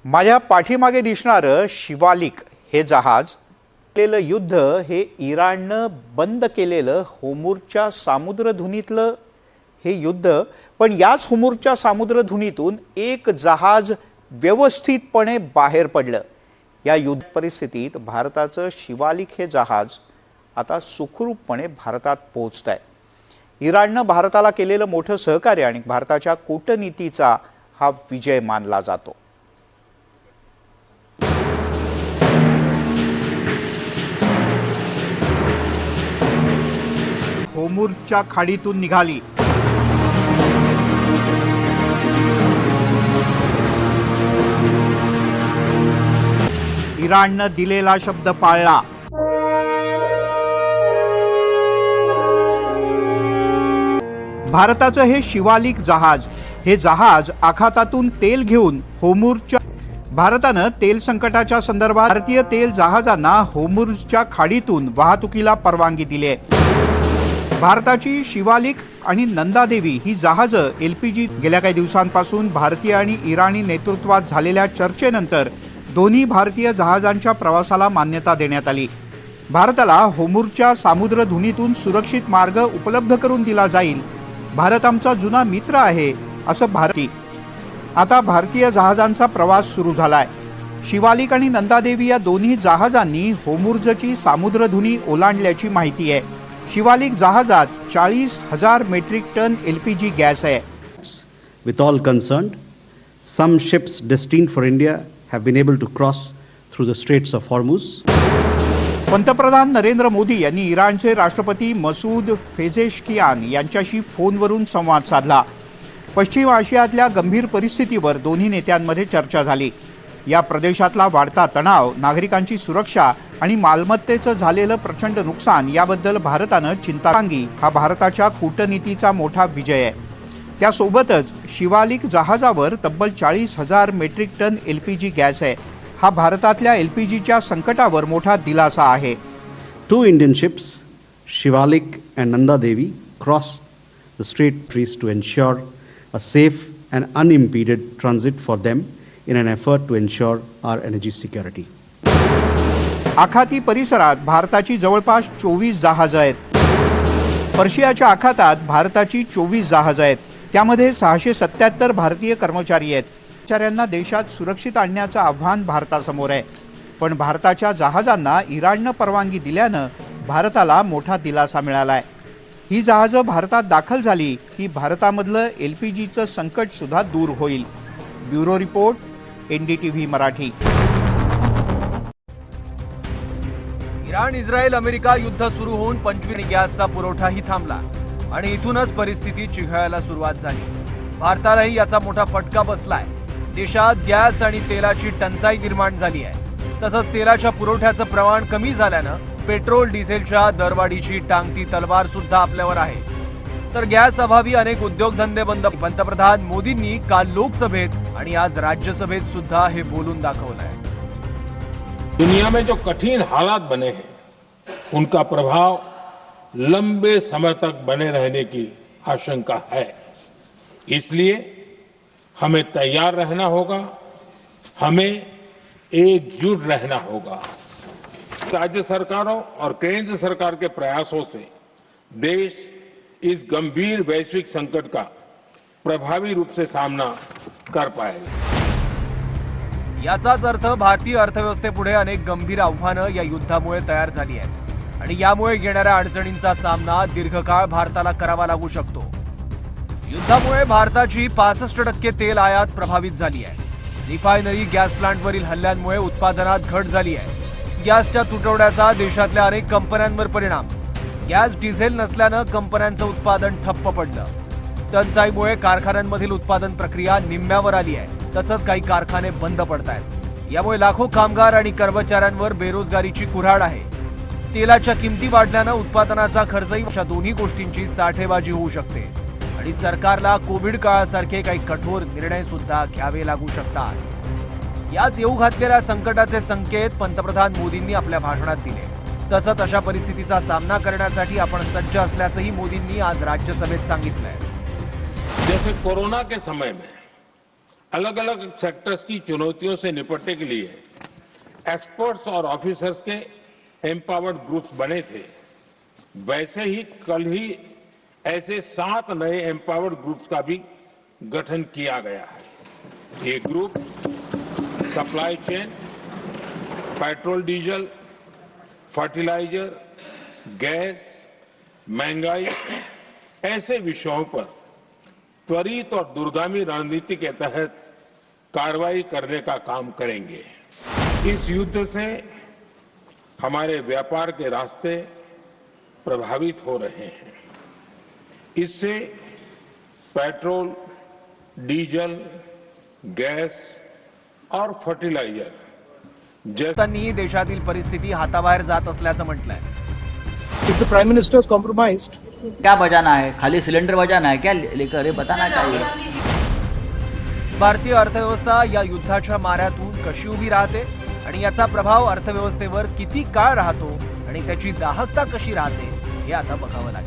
माझ्या पाठीमागे दिसणारं शिवालिक हे जहाज केलेलं युद्ध हे इराणनं बंद केलेलं होर्मुझच्या सामुद्रधुनीतलं हे युद्ध, पण याच होर्मुझच्या सामुद्रधुनीतून एक जहाज व्यवस्थितपणे बाहेर पडलं। या युद्ध परिस्थितीत भारताचं शिवालिक हे जहाज आता सुखरूपपणे भारतात पोहोचतंय। इराणनं भारताला केलेलं मोठं सहकार्य आणि भारताच्या कूटनीतीचा हा विजय मानला जातो। होर्मुझच्या खाडीतून निघाली इराणनं दिलेला शब्द पाळला। भारताचं हे शिवालिक जहाज हे जहाज आखातातून तेल घेऊन होर्मुझच्या भारतानं तेल संकटाच्या संदर्भात भारतीय तेल जहाजांना होर्मुझच्या खाडीतून वाहतुकीला परवानगी दिली आहे। भारताची शिवालिक आणि नंदादेवी ही जहाजं एलपीजी गेल्या काही दिवसांपासून भारतीय आणि इराणी नेतृत्वात झालेल्या चर्चेनंतर दोन्ही भारतीय जहाजांच्या प्रवासाला मान्यता देण्यात आली। भारताला होर्मुझच्या सामुद्रधुनीतून सुरक्षित मार्ग उपलब्ध करून दिला जाईल। भारत आमचा जुना मित्र आहे असं आता भारतीय जहाजांचा प्रवास सुरू झालाय। शिवालिक आणि नंदादेवी या दोन्ही जहाजांनी होर्मुझची सामुद्रधुनी ओलांडल्याची माहिती आहे। शिवालिक जहाजात 40,000 मेट्रिक टन एलपीजी गॅस आहे। With all concerned, some ships destined for India have been able to cross through the Straits of Hormuz. पंतप्रधान नरेंद्र मोदी यांनी इराणचे राष्ट्रपती मसूद पेझेशकियान यांच्याशी फोनवरून संवाद साधला। पश्चिम आशियातल्या गंभीर परिस्थितीवर दोन्ही नेत्यांमध्ये चर्चा झाली। या प्रदेशातला वाढता तणाव, नागरिकांची सुरक्षा आणि मालमत्तेचं झालेलं प्रचंड नुकसान याबद्दल भारतानं चिंता सांगी। हा भारताच्या कूटनीतीचा मोठा विजय आहे। त्यासोबतच शिवालिक जहाजावर तब्बल 40,000 मेट्रिक टन एलपीजी गॅस आहे। हा भारतातल्या एलपीजीच्या संकटावर मोठा दिलासा आहे। Two Indian ships, Shivalik and Nanda Devi, crossed the Straits to ensure a safe and unimpeded transit for them in an effort to ensure our energy security. आखाती परिसरात भारताची जवळपास 24 जहाजं आहेत। पर्शियाच्या आखातात भारताची 24 जहाजं आहेत। त्यामध्ये 677 भारतीय कर्मचारी आहेत। कर्मचाऱ्यांना देशात सुरक्षित आणण्याचं आव्हान भारतासमोर आहे, पण भारताच्या जहाजांना इराणनं परवानगी दिल्यानं भारताला मोठा दिलासा मिळाला आहे। ही जहाजं भारतात दाखल झाली की भारतामधलं एलपीजीचं संकट सुद्धा दूर होईल। Bureau report, NDTV Marathi. Iran, Israel, America युद्ध सुरू होऊन 25 गॅसचा पुरवठाही थांबला आणि इथूनच परिस्थिती चिघळायला सुरुवात झाली। भारतालाही याचा मोठा फटका बसलाय। देशात गॅस आणि तेलाची टंचाई निर्माण झाली आहे। तसंच तेलाच्या पुरवठ्याचं प्रमाण कमी झाल्यानं पेट्रोल डिझेलच्या दरवाढीची टांगती तलवार सुद्धा आपल्यावर आहे। तर गॅस अभावी अनेक उद्योगधंदे बंद। पंतप्रधान मोदींनी काल लोकसभेत आणि आज राज्यसभेत सुद्धा हे बोलून दाखवलंय। दुनिया में जो कठिन हालात बने हैं उनका प्रभाव लंबे समय तक बने रहने की आशंका है। इसलिए हमें तैयार रहना होगा, हमें एकजुट रहना होगा। राज्य सरकारों और केंद्र सरकार के प्रयासों से देश इस गंभीर वैश्विक संकट का प्रभावी रूप से सामना कर पाएगा। याचाच अर्थ भारतीय अर्थव्यवस्थेपुढे अनेक गंभीर आव्हानं या युद्धामुळे तयार झाली आहेत आणि यामुळे येणाऱ्या अडचणींचा सामना दीर्घकाळ भारताला करावा लागू शकतो। युद्धामुळे भारताची 65% तेल आयात प्रभावित झाली आहे। रिफायनरी, गॅस प्लांटवरील हल्ल्यांमुळे उत्पादनात घट झाली आहे। गॅसच्या तुटवड्याचा देशातल्या अनेक कंपन्यांवर परिणाम। गॅस, डिझेल नसल्यानं कंपन्यांचं उत्पादन ठप्प पडलं। टंचाईमुळे कारखान्यांमधील उत्पादन प्रक्रिया निम्म्यावर आली आहे। तसंच काही कारखाने बंद पडतायत। यामुळे लाखो कामगार आणि कर्मचाऱ्यांवर बेरोजगारीची कुऱ्हाड आहे। तेलाच्या किमती वाढल्यानं उत्पादनाचा खर्चही, अशा दोन्ही गोष्टींची साठेबाजी होऊ शकते आणि सरकारला कोविड काळासारखे काही कठोर निर्णय सुद्धा घ्यावे लागू शकतात। याच येऊ घातलेल्या संकटाचे संकेत पंतप्रधान मोदींनी आपल्या भाषणात दिले। तसंच अशा परिस्थितीचा सामना करण्यासाठी आपण सज्ज असल्याचंही मोदींनी आज राज्यसभेत सांगितलंय। जैसे कोरोना के समय में अलग अलग सेक्टर्स की चुनौतियों से निपटने के लिए एक्सपर्ट्स और ऑफिसर्स के एम्पावर्ड ग्रुप्स बने थे, वैसे ही कल ही ऐसे 7 नए एम्पावर्ड ग्रुप्स का भी गठन किया गया है। ये group supply chain, petrol diesel, fertilizer, gas, महंगाई ऐसे विषयों पर त्वरित और दूरगामी रणनीति के तहत कार्रवाई करने का काम करेंगे। इस युद्ध से हमारे व्यापार के रास्ते प्रभावित हो रहे हैं। इससे पेट्रोल, डीजल, गैस और फर्टिलायझर जैसे त्यांनी देशातील परिस्थिती हाताबाहेर जात असल्याचं म्हटलंय। If the Prime Minister is compromised, क्या बजाना है? खाली सिलेंडर बजाना है क्या लेकर? ये बताना चाहिए। भारतीय अर्थव्यवस्था या युद्धाच्या माऱ्यातून कशी उभी राहते आणि याचा प्रभाव अर्थव्यवस्थेवर किती काळ राहतो आणि त्याची दाहकता कशी राहते हे आता बघावं लागेल।